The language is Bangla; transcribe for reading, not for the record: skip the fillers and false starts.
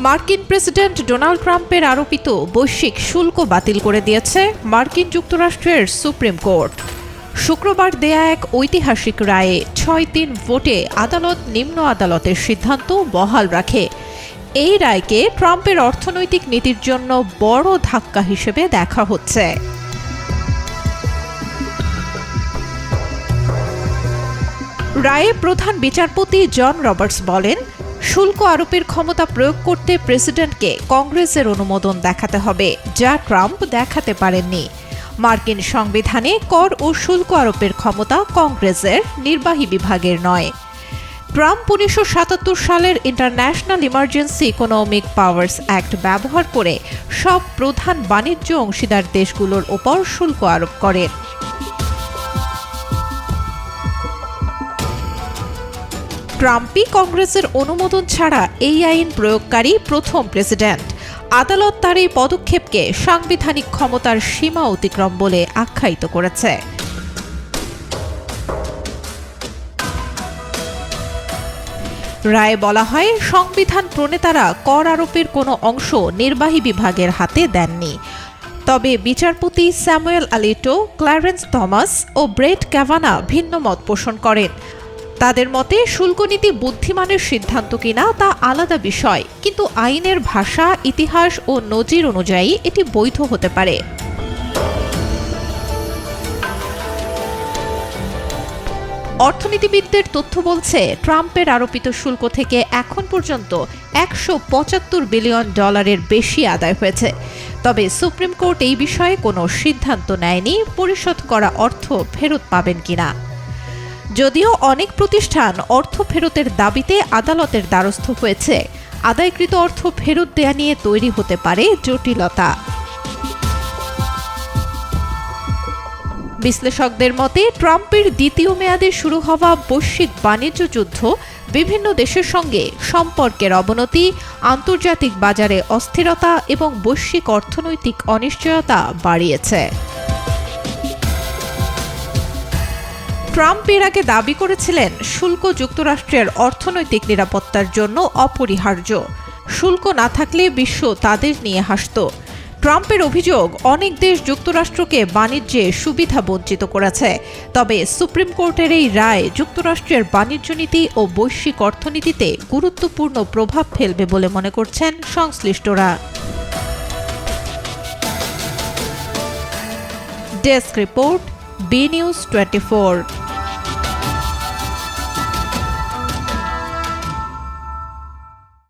মার্কিন প্রেসিডেন্ট ডোনাল্ড ট্রাম্পের আরোপিত বৈশ্বিক শুল্ক বাতিল করে দিয়েছে মার্কিন যুক্তরাষ্ট্রের সুপ্রিম কোর্ট। শুক্রবার দেয়া এক ঐতিহাসিক রায়ে ৬-৩ ভোটে আদালত নিম্ন আদালতের সিদ্ধান্ত বহাল রাখে। এই রায়কে ট্রাম্পের অর্থনৈতিক নীতির জন্য বড় ধাক্কা হিসেবে দেখা হচ্ছে। রায়ে প্রধান বিচারপতি জন রবার্টস বলেন, শুল্ক আরোপের ক্ষমতা প্রয়োগ করতে প্রেসিডেন্টকে কংগ্রেসের অনুমোদন দেখাতে হবে, যা ট্রাম্প দেখাতে পারেননি। মার্কিন সংবিধানে কর ও শুল্ক আরোপের ক্ষমতা কংগ্রেসের, নির্বাহী বিভাগের নয়। ট্রাম্প ১৯৭৭ সালের international emergency economic powers act ব্যবহার করে সব প্রধান বাণিজ্য অংশীদার দেশগুলোর ওপর শুল্ক আরোপ করেন। ট্রাম্পই কংগ্রেসের অনুমোদন ছাড়া এই আইন প্রয়োগকারী প্রথম প্রেসিডেন্ট। আদালত তার এই পদক্ষেপকে সাংবিধানিক ক্ষমতার সীমা অতিক্রম বলে আখ্যায়িত করেছে। রায়ে বলা হয়, সংবিধান প্রণেতারা কর আরোপের কোনো অংশ নির্বাহী বিভাগের হাতে দেননি। তবে বিচারপতি স্যামুয়েল আলিটো, ক্ল্যারেন্স থমাস ও ব্রেট ক্যাভানা ভিন্ন মত পোষণ করেন। তাদের মতে শুল্কনীতি বুদ্ধিমানের সিদ্ধান্ত কিনা তা আলাদা বিষয়, কিন্তু আইনের ভাষা, ইতিহাস ও নজির অনুযায়ী এটি বৈধ হতে পারে। অর্থনীতিবিদদের তথ্য বলছে, ট্রাম্পের আরোপিত শুল্ক থেকে এখন পর্যন্ত $১৭৫ বিলিয়ন বেশি আদায় হয়েছে। তবে সুপ্রিম কোর্ট এই বিষয়ে কোনো সিদ্ধান্ত নেয়নি পরিশোধ করা অর্থ ফেরত পাবেন কিনা। যদিও অনেক প্রতিষ্ঠান অর্থ ফেরতের দাবিতে আদালতের দ্বারস্থ হয়েছে, আদায়কৃত অর্থ ফেরত দেয়া নিয়ে তৈরি হতে পারে জটিলতা। বিশ্লেষকদের মতে, ট্রাম্পের দ্বিতীয় মেয়াদে শুরু হওয়া বৈশ্বিক বাণিজ্য যুদ্ধ বিভিন্ন দেশের সঙ্গে সম্পর্কের অবনতি, আন্তর্জাতিক বাজারে অস্থিরতা এবং বৈশ্বিক অর্থনৈতিক অনিশ্চয়তা বাড়িয়েছে। ট্রাম্প এর আগে দাবি করেছিলেন, শুল্ক যুক্তরাষ্ট্রের অর্থনৈতিক নিরাপত্তার জন্য অপরিহার্য। শুল্ক না থাকলে বিশ্ব তাদের নিয়ে হাসত। ট্রাম্পের অভিযোগ, অনেক দেশ যুক্তরাষ্ট্রকে বাণিজ্যে সুবিধা বঞ্চিত করেছে। তবে সুপ্রিম কোর্টের এই রায় যুক্তরাষ্ট্রের বাণিজ্য নীতি ও বৈশ্বিক অর্থনীতিতে গুরুত্বপূর্ণ প্রভাব ফেলবে বলে মনে করছেন সংশ্লিষ্টরা। Desk report, B news 24।